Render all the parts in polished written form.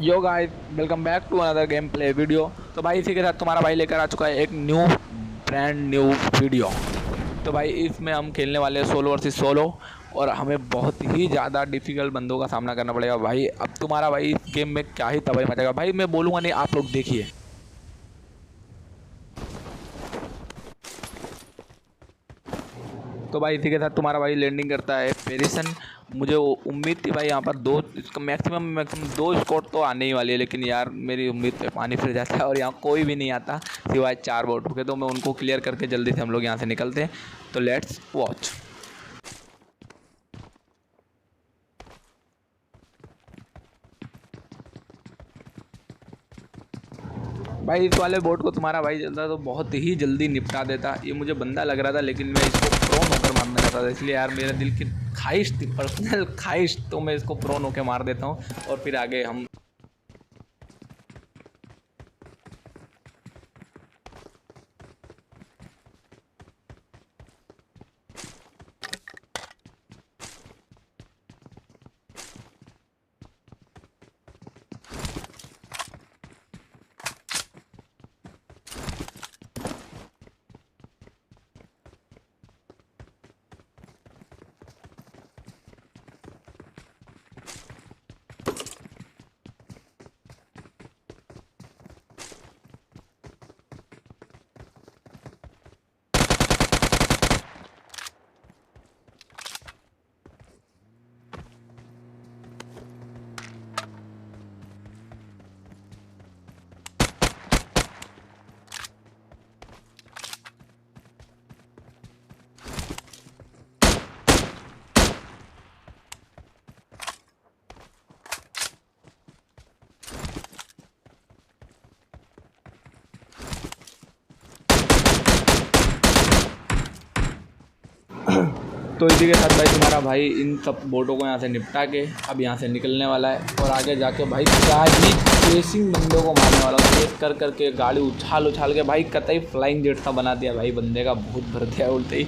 Yo guys, welcome back to another game play video. तो भाई इसी के साथ तुम्हारा भाई लेकर आ चुका है एक ब्रांड न्यू वीडियो। तो भाई इसमें हम खेलने वाले हैं सोलो वर्सेस सोलो और हमें बहुत ही ज़्यादा डिफिकल्ट बंदों का सामना करना पड़ेगा। भाई अब तुम्हारा भाई इस गेम में क्या ही तबाही मचेगा। भाई मैं बोलूँगा नहीं, आप लोग देखिए। तो भाई इसी के साथ तुम्हारा भाई लैंडिंग करता है पेरिसन। मुझे उम्मीद थी भाई यहाँ पर इसका मैक्सिमम 2 स्कोर तो आने ही वाली है, लेकिन यार मेरी उम्मीद पे पानी फिर जाता है और यहाँ कोई भी नहीं आता सिवाय 4 बोटों के। तो मैं उनको क्लियर करके जल्दी से हम लोग यहाँ से निकलते हैं। तो लेट्स वॉच। भाई इस वाले बोट को तुम्हारा भाई चलता तो बहुत ही जल्दी निपटा देता। ये मुझे बंदा लग रहा था, लेकिन मैं इसको प्रोन होकर मारना चाहता था, इसलिए यार मेरे दिल की ख्वाहिश थी, पर्सनल ख्वाहिश, तो मैं इसको प्रोन होकर मार देता हूँ और फिर आगे हम तो इसी के साथ भाई तुम्हारा भाई इन सब बोटों को यहाँ से निपटा के अब यहाँ से निकलने वाला है और आगे जाके भाई क्या ही चेसिंग बंदों को मारने वाला हूँ। चेस कर करके गाड़ी उछाल के भाई कतई फ्लाइंग जेट सा बना दिया भाई, बंदे का भूत भर दिया उल्टे ही।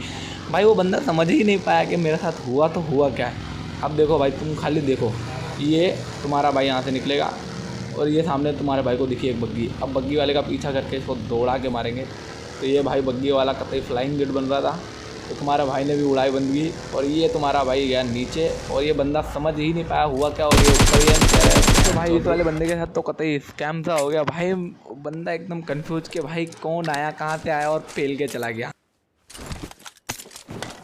भाई वो बंदा समझ ही नहीं पाया कि मेरे साथ हुआ तो हुआ क्या है। अब देखो भाई, तुम खाली देखो, ये तुम्हारा भाई यहाँ से निकलेगा और ये सामने तुम्हारे भाई को दिखी एक बग्गी। अब बग्गी वाले का पीछा करके इसको दौड़ा के मारेंगे। तो ये भाई बग्गी वाला कतई फ्लाइंग जेट बन रहा था, तो तुम्हारा भाई ने भी उड़ाई बंद की और ये तुम्हारा भाई गया नीचे और ये बंदा समझ ही नहीं पाया हुआ क्या, और ये ऊपर ही। तो भाई इस वाले बंदे के साथ तो कतई स्कैम सा हो गया भाई। बंदा एकदम कंफ्यूज कि भाई कौन आया, कहाँ से आया और पेल के चला गया।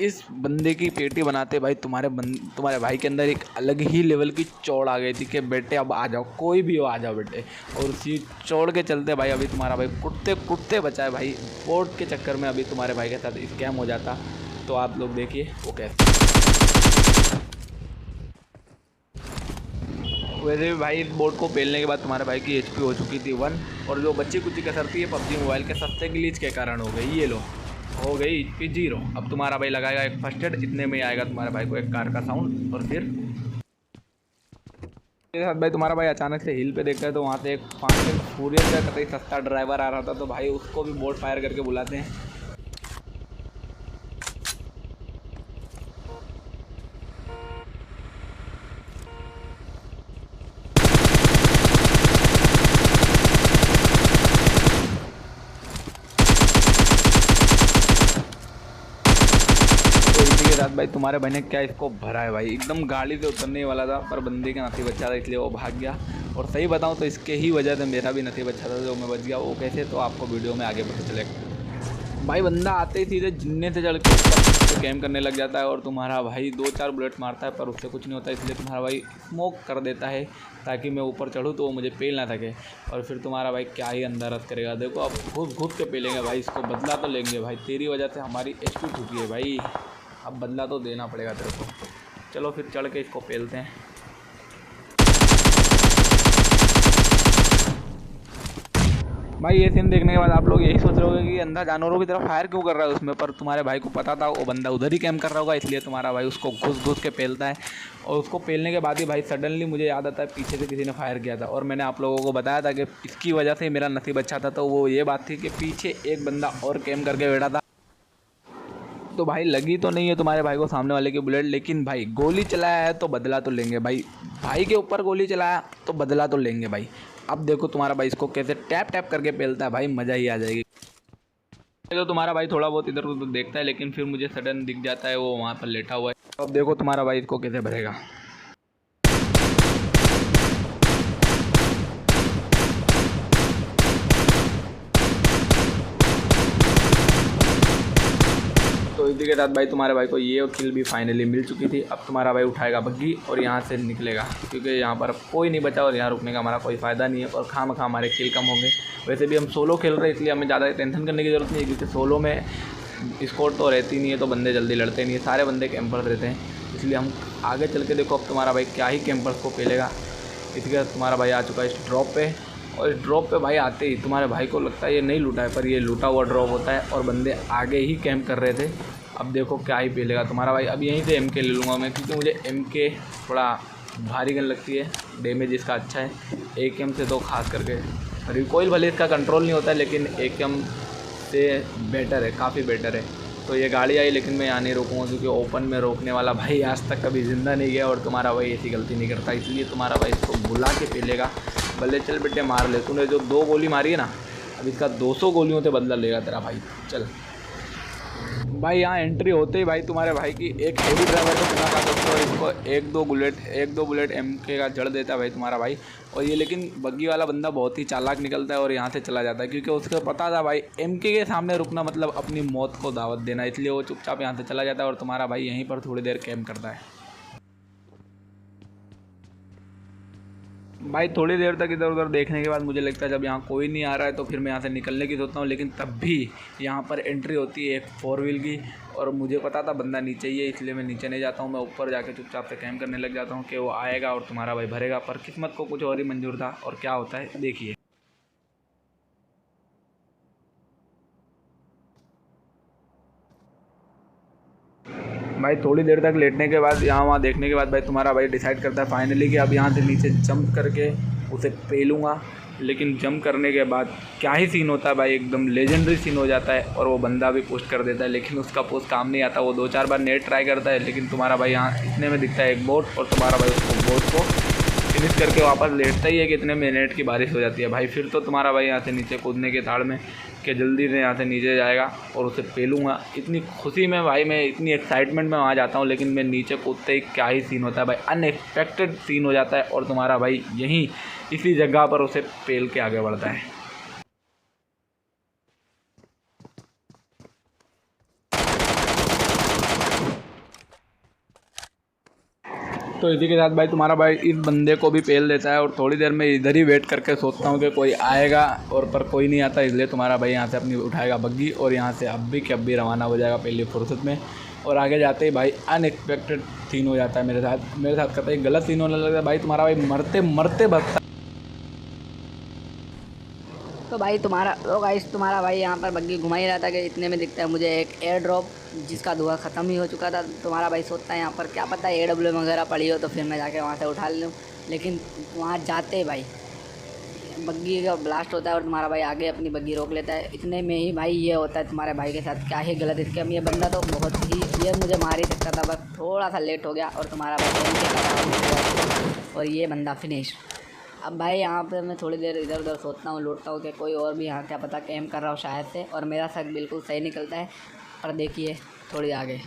इस बंदे की पेटी बनाते भाई तुम्हारे भाई के अंदर एक अलग ही लेवल की चौड़ आ गई थी कि बेटे अब आ जाओ, कोई भी हो आ जाओ बेटे। और उसी चौड़ के चलते भाई अभी तुम्हारा भाई कुटते बचा है भाई। बोट के चक्कर में अभी तुम्हारे भाई के साथ स्कैम हो जाता। तो आप लोग देखिए वो कैसे। वैसे भी भाई इस बोट को पेलने के बाद तुम्हारे भाई की HP हो चुकी थी 1 और जो बच्ची कुची कसरती है PUBG मोबाइल के सस्ते ग्लिच के कारण हो गई। ये लो हो गई HP 0। अब तुम्हारा भाई लगाएगा एक फर्स्ट एड, इतने में आएगा तुम्हारे भाई को एक कार का साउंड। और फिर मेरे साथ भाई तुम्हारा भाई अचानक से हिल पे देखता है तो वहाँ से एक 5 फूरियस का कतई सस्ता ड्राइवर आ रहा था, तो भाई उसको भी बोट फायर करके बुलाते हैं। भाई तुम्हारे भाई ने क्या इसको भरा है भाई, एकदम गाड़ी से उतरने वाला था पर बंदे का नसीब अच्छा था इसलिए वो भाग गया। और सही बताऊं तो इसके ही वजह से मेरा भी नसीब अच्छा था जो मैं बच गया। वो कैसे, तो आपको वीडियो में आगे पता चलेगा। भाई बंदा आते ही सीधे जिन्ने से चढ़ के कैम करने लग जाता है और तुम्हारा भाई 2-4 बुलेट मारता है पर उससे कुछ नहीं होता, इसलिए तुम्हारा भाई स्मोक कर देता है ताकि मैं ऊपर चढ़ूँ तो वो मुझे पेल ना सके। और फिर तुम्हारा भाई क्या ही अंदारत करेगा। देखो अब घुस घुस के पेलेंगे भाई, इसको बदला तो लेंगे भाई, तेरी वजह से हमारी HP टूटी है भाई, अब बदला तो देना पड़ेगा तेरे को। चलो फिर चढ़ के इसको पेलते हैं। भाई ये सीन देखने के बाद आप लोग यही सोच रहे होंगे कि अंधा जानवरों की तरफ फायर क्यों कर रहा है उसमें, पर तुम्हारे भाई को पता था वो बंदा उधर ही कैम्प कर रहा होगा, इसलिए तुम्हारा भाई उसको घुस घुस के पेलता है। और उसको पेलने के बाद ही भाई सडनली मुझे याद आता है पीछे से किसी ने फायर किया था और मैंने आप लोगों को बताया था कि इसकी वजह से मेरा नसीब अच्छा था। तो वो ये बात थी कि पीछे एक बंदा और कैम्प करके बैठा था। तो भाई लगी तो नहीं है तुम्हारे भाई को सामने वाले की बुलेट, लेकिन भाई गोली चलाया है तो बदला तो लेंगे भाई, भाई के ऊपर गोली चलाया तो बदला तो लेंगे भाई। अब देखो तुम्हारा भाई इसको कैसे टैप टैप करके पेलता है भाई, मज़ा ही आ जाएगी। तो तुम्हारा भाई थोड़ा बहुत इधर उधर देखता है लेकिन फिर मुझे सडन दिख जाता है वो वहाँ पर लेटा हुआ है। अब देखो तुम्हारा भाई इसको कैसे भरेगा। तो इसी के साथ भाई तुम्हारे भाई को ये किल भी फाइनली मिल चुकी थी। अब तुम्हारा भाई उठाएगा बग्गी और यहाँ से निकलेगा क्योंकि यहाँ पर कोई नहीं बचा और यहाँ रुकने का हमारा कोई फ़ायदा नहीं है और खामखा हमारे किल कम होंगे। वैसे भी हम सोलो खेल रहे हैं इसलिए हमें ज़्यादा टेंशन करने की ज़रूरत नहीं है क्योंकि सोलो में स्कोर तो रहती नहीं है तो बंदे जल्दी लड़ते नहीं है, सारे बंदे कैंपर रहते हैं, इसलिए हम आगे चल के देखो अब तुम्हारा भाई क्या ही कैंपर्स को पेलेगा। इसके बाद तुम्हारा भाई आ चुका है इस ड्रॉप पे और इस ड्रॉप पे भाई आते ही तुम्हारे भाई को लगता है ये नहीं लूटा है, पर ये लूटा हुआ ड्रॉप होता है और बंदे आगे ही कैंप कर रहे थे। अब देखो क्या ही पेलेगा तुम्हारा भाई। अब यहीं से MK ले लूँगा मैं क्योंकि मुझे MK थोड़ा भारी गन लगती है, डैमेज इसका अच्छा है। AKM से तो खास करके रिकॉइल भले इसका कंट्रोल नहीं होता है लेकिन AKM से बेटर है, काफ़ी बेटर है। तो ये गाड़ी आई लेकिन मैं यहाँ नहीं रोकूँगा क्योंकि ओपन में रोकने वाला भाई आज तक कभी ज़िंदा नहीं गया और तुम्हारा भाई ऐसी गलती नहीं करता, इसलिए तुम्हारा भाई इसको बुला के पेलेगा। भले चल बेटे मार ले, तूने जो 2 गोली मारी है ना अब इसका 200 गोलियों से बदला लेगा तेरा भाई। चल भाई यहाँ एंट्री होते ही भाई तुम्हारे भाई की एक हेवी ड्राइवर को सुना था दोस्तों, इसको एक दो बुलेट MK का जड़ देता है भाई तुम्हारा भाई। और ये लेकिन बग्गी वाला बंदा बहुत ही चालाक निकलता है और यहाँ से चला जाता है क्योंकि उसको पता था भाई MK के सामने रुकना मतलब अपनी मौत को दावत देना, इसलिए वो चुपचाप यहाँ से चला जाता है और तुम्हारा भाई यहीं पर थोड़ी देर कैम्प करता है। भाई थोड़ी देर तक इधर उधर देखने के बाद मुझे लगता है जब यहाँ कोई नहीं आ रहा है तो फिर मैं यहाँ से निकलने की सोचता हूँ, लेकिन तब भी यहाँ पर एंट्री होती है एक 4 व्हील की और मुझे पता था बंदा नीचे ही है, इसलिए मैं नीचे नहीं जाता हूँ, मैं ऊपर जाके चुपचाप से कैम्प करने लग जाता हूँ कि वो आएगा और तुम्हारा भाई भरेगा। पर किस्मत को कुछ और ही मंजूर था और क्या होता है देखिए। भाई थोड़ी देर तक लेटने के बाद यहाँ वहाँ देखने के बाद भाई तुम्हारा भाई डिसाइड करता है फाइनली कि अब यहाँ से नीचे जंप करके उसे पेलूँगा। लेकिन जंप करने के बाद क्या ही सीन होता है भाई, एकदम लेजेंडरी सीन हो जाता है और वो बंदा भी पोस्ट कर देता है, लेकिन उसका पोस्ट काम नहीं आता। वो 2-4 बार नेट ट्राई करता है लेकिन तुम्हारा भाई यहाँ इतने में दिखता है एक बोट और तुम्हारा भाई उसको बोट को फिनिश करके वापस लेटता ही है कि इतने में नेट की बारिश हो जाती है भाई। फिर तो तुम्हारा भाई यहाँ से नीचे कूदने के ताड़ में कि जल्दी से यहाँ से नीचे जाएगा और उसे पेलूँगा। इतनी खुशी में भाई मैं इतनी एक्साइटमेंट में वहाँ जाता हूँ, लेकिन मैं नीचे कूदते ही क्या ही सीन होता है भाई, अनएक्सपेक्टेड सीन हो जाता है और तुम्हारा भाई यहीं इसी जगह पर उसे पेल के आगे बढ़ता है। तो इसी के साथ भाई तुम्हारा भाई इस बंदे को भी पेल देता है और थोड़ी देर में इधर ही वेट करके सोचता हूँ कि कोई आएगा और पर कोई नहीं आता, इसलिए तुम्हारा भाई यहाँ से अपनी उठाएगा बग्गी और यहाँ से अब भी रवाना हो जाएगा पहली फुर्सत में। और आगे जाते ही भाई अनएक्सपेक्टेड सीन हो जाता है मेरे साथ कतई गलत सीन होने लगता है भाई। तुम्हारा भाई मरते मरते भगता। तो भाई तुम्हारा भाई यहाँ पर बग्गी घुमा ही रहा था कि इतने में दिखता है मुझे एक एयर ड्रॉप जिसका धुआं ख़त्म ही हो चुका था। तुम्हारा भाई सोचता है यहाँ पर क्या पता AWM वगैरह पड़ी हो तो फिर मैं जाके वहाँ से उठा लूँ, लेकिन वहाँ जाते भाई बग्गी का ब्लास्ट होता है और तुम्हारा भाई आगे अपनी बग्गी रोक लेता है। इतने में ही भाई ये होता है तुम्हारे भाई के साथ क्या ही गलत इसके। ये बंदा तो बहुत ही ये मुझे मार ही सकता था, बस थोड़ा सा लेट हो गया और तुम्हारा भाई और ये बंदा फिनिश। अब भाई यहाँ पे मैं थोड़ी देर इधर उधर सोचता हूँ, लूटता हूँ कि कोई और भी यहाँ क्या पता कैम्प कर रहा हो शायद से, और मेरा शक बिल्कुल सही निकलता है। और देखिए थोड़ी आगे,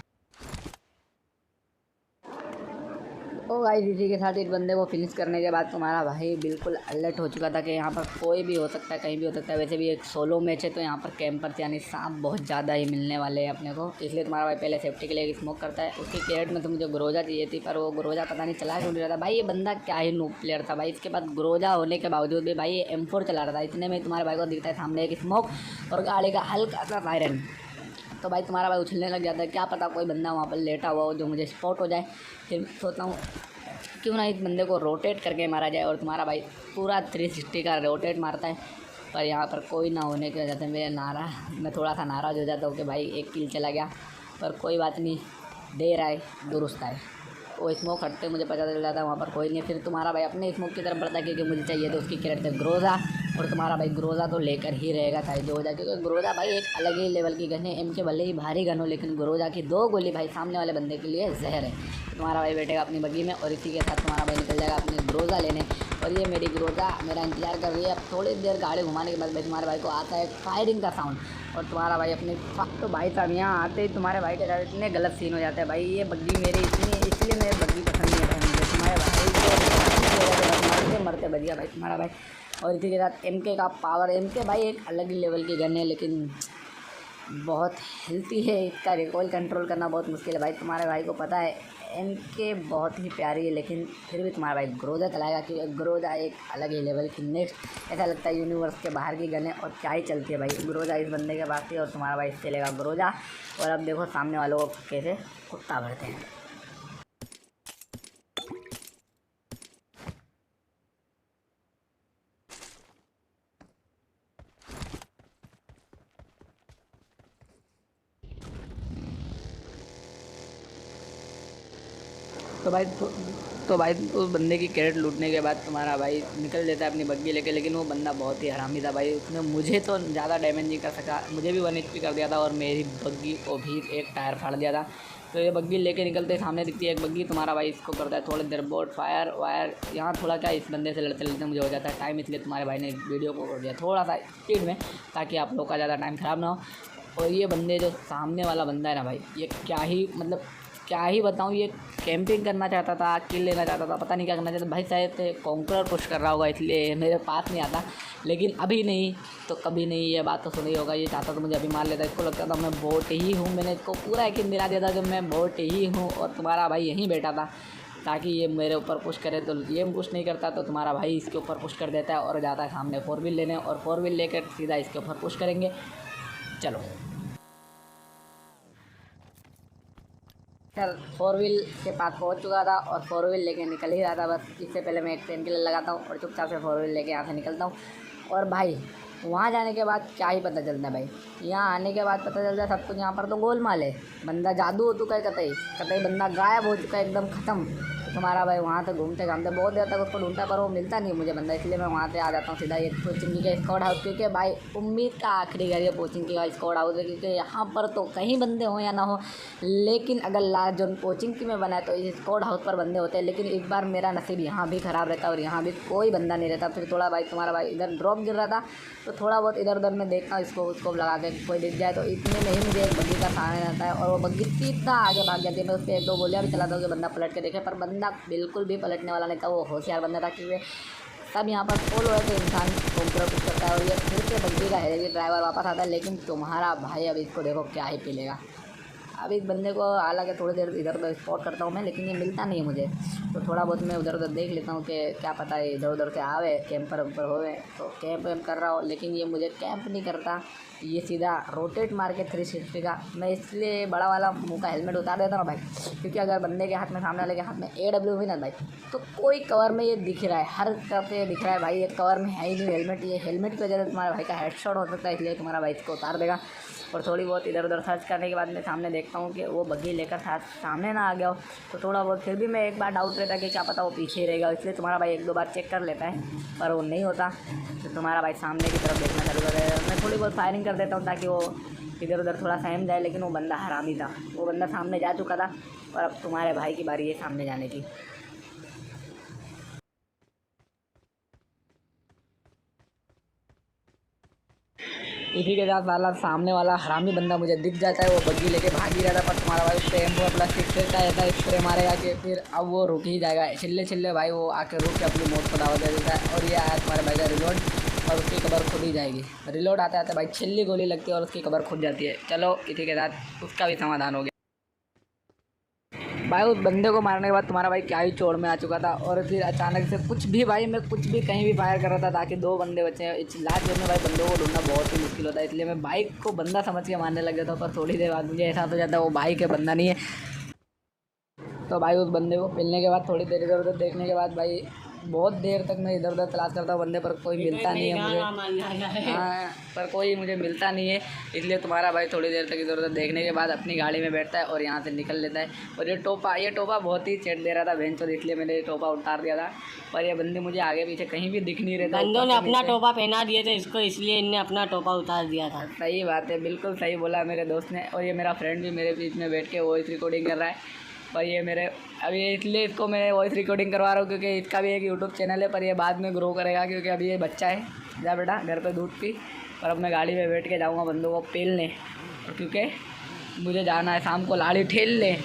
ओ गाइस इसी के साथ इस बंदे को फिनिश करने के बाद तुम्हारा भाई बिल्कुल अलर्ट हो चुका था कि यहाँ पर कोई भी हो सकता है, कहीं भी हो सकता है। वैसे भी एक सोलो मैच है तो यहाँ पर कैंपर्स यानी सांप बहुत ज़्यादा ही मिलने वाले हैं अपने को, इसलिए तुम्हारा भाई पहले सेफ्टी के लिए स्मोक करता है। उसकी कैरेट में तो मुझे ग्रोजा चाहिए थी, पर वो ग्रोजा पता नहीं चला क्यों नहीं रहा था भाई। ये बंदा क्या ही नूब प्लेयर था भाई, इसके पास ग्रोजा होने के बावजूद भी भाई ये M4 चला रहा था। इतने में तुम्हारे भाई को दिखता है सामने एक स्मोक और गाड़ी का हल्का सा सायरन, तो भाई तुम्हारा भाई उछलने लग जाता है। क्या पता कोई बंदा वहाँ पर लेटा हुआ हो जो मुझे स्पॉट हो जाए। फिर सोचता हूँ क्यों ना इस बंदे को रोटेट करके मारा जाए, और तुम्हारा भाई पूरा 360 का रोटेट मारता है। पर यहाँ पर कोई ना होने की वजह से मैं थोड़ा सा नाराज़ हो जाता हूँ कि भाई एक किल चला गया। पर कोई बात नहीं, देर आए दुरुस्त आए। वो स्मोक हटते मुझे पता चल जाता है वहाँ पर कोई नहीं। फिर तुम्हारा भाई अपने स्मोक की तरफ बढ़ता है क्योंकि मुझे चाहिए तो उसकी कैरेट से ग्रोजा, और तुम्हारा भाई ग्रोजा तो लेकर ही रहेगा चाहे जो हो जाए, क्योंकि ग्रोजा भाई एक अलग ही लेवल की गन है। M के भले ही भारी गन हो, लेकिन ग्रोजा की 2 गोली भाई सामने वाले बंदे के लिए जहर है। तुम्हारा भाई बैठेगा अपनी बग्गी में और इसी के साथ तुम्हारा भाई निकल जाएगा अपनी ग्रोजा लेने, और ये मेरी ग्रोजा मेरा इंतजार कर रही है। अब थोड़ी देर गाड़ी घुमाने के बाद भाई तुम्हारे भाई को आता है फायरिंग का साउंड, और तुम्हारा भाई अपने तो भाई साहब यहाँ आते ही तुम्हारे भाई के साथ इतने गलत सीन हो जाते हैं भाई। ये बग्गी मेरी इतनी, इसलिए मेरी बग्गी पसंद नहीं है भाई मुझे। तुम्हारे भाई को मरते बच गया भाई तुम्हारा भाई। और इसी के साथ MK का पावर, MK भाई एक अलग ही लेवल की गन है, लेकिन बहुत हेल्थी है। इसका रिकॉइल कंट्रोल करना बहुत मुश्किल है भाई। तुम्हारे भाई को पता है MK बहुत ही प्यारी है, लेकिन फिर भी तुम्हारा भाई ग्रोजा चलाएगा क्योंकि ग्रोजा एक अलग ही लेवल की नेक्स्ट, ऐसा लगता है यूनिवर्स के बाहर की गन है। और क्या ही चलती है भाई ग्रोजा इस बंदे के पास थी, और तुम्हारा भाई चलेगा ग्रोजा। और अब देखो सामने वालों को कैसे कुत्ता भरते हैं। तो भाई उस बंदे की कैरेट लूटने के बाद तुम्हारा भाई निकल देता है अपनी बग्गी लेके, लेकिन वो बंदा बहुत ही हरामी था भाई। उसने मुझे तो ज़्यादा डैमेज नहीं कर सका, मुझे भी 1 HP कर दिया था और मेरी बग्गी को भी एक टायर फाड़ दिया था। तो ये बग्गी लेके निकलते सामने दिखती है एक बग्गी, तुम्हारा भाई इसको करता है थोड़ी देर बोट फायर वायर। यहाँ थोड़ा क्या इस बंदे से लड़ते लड़ते मुझे हो जाता है टाइम, इसलिए तुम्हारे भाई ने वीडियो को कर दिया थोड़ा सा स्पीड में ताकि आप लोग का ज़्यादा टाइम ख़राब ना हो। और ये बंदे जो सामने वाला बंदा है ना भाई, ये क्या ही बताऊँ, ये कैंपिंग करना चाहता था, किल लेना चाहता था, पता नहीं क्या करना चाहता भाई। शायद कॉन्करर पुश कर रहा होगा इसलिए मेरे पास नहीं आता, लेकिन अभी नहीं तो कभी नहीं, ये बात तो सुनी होगा। ये चाहता तो मुझे अभी मार लेता, इसको लगता था मैं बोट ही हूँ। मैंने इसको पूरा यकीन दिला दिया था कि मैं बोट ही हूँ, और तुम्हारा भाई यहीं बैठा था ताकि ये मेरे ऊपर पुश करे। तो ये पुश नहीं करता तो तुम्हारा भाई इसके ऊपर पुश कर देता है और जाता है सामने 4 व्हील लेने, और 4 व्हील लेकर सीधा इसके ऊपर पुश करेंगे। चलो सर 4 व्हील के पास पहुंच चुका था और 4 व्हील लेके निकल ही रहा था बस। इससे पहले मैं एक पेन किलर लगाता हूँ और चुपचाप से 4 व्हील लेके यहाँ से निकलता हूँ। और भाई वहाँ जाने के बाद क्या ही पता चलता है भाई, यहाँ आने के बाद पता चलता है सब कुछ यहाँ पर तो गोलमाल है। बंदा जादू हो चुका है, कतई कतई बंदा गायब हो चुका है एकदम ख़त्म। तुम्हारा भाई वहाँ से घूमते घामते बहुत देर तक उसको ढूंढता, पर वो मिलता नहीं मुझे बंदा, इसलिए मैं वहाँ से आ जाता हूँ सीधा ये कोचिंग के स्क्वाड हाउस, क्योंकि भाई उम्मीद का आखिरी घर ये कोचिंग का स्क्वाड हाउस है। क्योंकि यहाँ पर तो कहीं बंदे हों या ना हो, लेकिन अगर लास्ट जो कोचिंग की में बना है तो इस स्क्वाड हाउस पर बंदे होते हैं। लेकिन इस बार मेरा नसीब यहाँ भी ख़राब रहता है और यहाँ भी कोई बंदा नहीं रहता। फिर थोड़ा भाई तुम्हारा भाई इधर ड्रॉप गिर रहा था तो थोड़ा बहुत इधर उधर में देखता हूँ, इसको लगा के कोई दिख जाए तो इतने में ही मुझे एक बग्गी का सामने रहता है और वो बग्गी सीधा आगे भाग जाती है। मैं उस पर 1-2 गोलियाँ भी चलाता हूँ कि बंदा पलट के देखे, पर बंदा बिल्कुल भी पलटने वाला नहीं था। वो होशियार बंदा था क्योंकि सब यहाँ पर फॉलो है तो इंसान कॉम्प्यूटर कुछ करता है। और ये फिर से बग्गी का है ड्राइवर वापस आता है, लेकिन तुम्हारा भाई अब इसको देखो क्या ही पी लेगा। अब इस बंदे को हालांकि थोड़ी देर इधर उधर स्पॉट करता हूँ मैं, लेकिन ये मिलता नहीं है मुझे। तो थोड़ा बहुत मैं उधर उधर देख लेता हूँ कि क्या पता है इधर उधर से आवे, कैंपर ऊपर होवे तो कैंप वैम्प कर रहा हो, लेकिन ये मुझे कैंप नहीं करता। ये सीधा रोटेट मार के 360 का, मैं इसलिए बड़ा वाला मुँह का हेलमेट उतार देता हूँ भाई, क्योंकि अगर बंदे के हाथ में सामने वाले के हाथ में AW हुई ना भाई तो कोई कवर में ये दिख रहा है, हर तरफ से ये दिख रहा है भाई। ये कवर में है ही नहीं हेलमेट, ये हेलमेट की वजह से तुम्हारा भाई का हेडशॉट हो सकता है, इसलिए तुम्हारा भाई इसको उतार देगा। और थोड़ी बहुत इधर उधर सर्च करने के बाद मैं सामने देखता हूँ कि वो बग्गी लेकर सामने ना आ गया हो, तो थोड़ा बहुत फिर भी मैं एक बार डाउट रहता है कि क्या पता वो पीछे ही रहेगा, इसलिए तुम्हारा भाई 1-2 बार चेक कर लेता है, पर वो नहीं होता। तो तुम्हारा भाई सामने की तरफ देखना चालू कर देगा। मैं थोड़ी बहुत फायरिंग कर देता हूँ ताकि वो इधर उधर थोड़ा सहम जाए, लेकिन वो बंदा हरामी था, वो बंदा सामने जा चुका था और अब तुम्हारे भाई की बारी है सामने जाने की। इसी के साथ साला सामने वाला हरामी बंदा मुझे दिख जाता है, वो बग्गी लेके भाग ही रहता, पर तुम्हारा भाई उससे एम अपना सिक्स का ऐसा स्प्रे मारेगा कि फिर अब वो रुक ही जाएगा। चिल्ले भाई वो आके रुक के अपनी मौत को दावा दे देता है। और ये आया तुम्हारे भाई का रिलोड, और उसकी कबर खुद ही जाएगी। रिलोड आते आते भाई छिल्ली गोली लगती है और उसकी कबर खुद जाती है। चलो इसी के साथ उसका भी समाधान हो गया। भाई उस बंदे को मारने के बाद तुम्हारा भाई क्या ही चोर में आ चुका था, और फिर अचानक से कुछ भी भाई मैं कुछ भी कहीं भी फायर कर रहा था ताकि 2 बंदे बचे। इस लास्ट गेम में भाई बंदों को ढूंढना बहुत ही मुश्किल होता है, इसलिए मैं बाइक को बंदा समझ के मारने लग जाता हूँ। पर थोड़ी देर बाद मुझे एहसास हो जाता है वो बाइक है, बंदा नहीं है। तो भाई उस बंदे को मिलने के बाद थोड़ी देर इधर उधर देखने के बाद भाई बहुत देर तक मैं इधर उधर तलाश करता हूँ बंदे, पर कोई मिलता नहीं है मुझे। हाँ, पर कोई मुझे मिलता नहीं है, इसलिए तुम्हारा भाई थोड़ी देर तक इधर उधर देखने के बाद अपनी गाड़ी में बैठता है और यहाँ से निकल लेता है। और ये टोपा बहुत ही चेट दे रहा था बेंच, तो इसलिए मैंने टोपा उतार दिया था। पर ये बंदे मुझे आगे पीछे कहीं भी दिख नहीं रहे थे। बंदों ने अपना टोपा पहना दिए थे इसको, इसलिए इनने अपना टोपा उतार दिया था। सही बात है, बिल्कुल सही बोला मेरे दोस्त ने। और ये मेरा फ्रेंड भी मेरे बीच में बैठ के वॉइस रिकॉर्डिंग कर रहा है। पर ये मेरे अभी इसलिए इसको मैं वॉइस रिकॉर्डिंग करवा रहा हूँ क्योंकि इसका भी एक यूट्यूब चैनल है, पर ये बाद में ग्रो करेगा क्योंकि अभी ये बच्चा है। जा बेटा घर पे दूध पी। और अब मैं गाड़ी में बैठ के जाऊँगा बंदों को पेलने, क्योंकि मुझे जाना है शाम को लाड़ी ठेलने।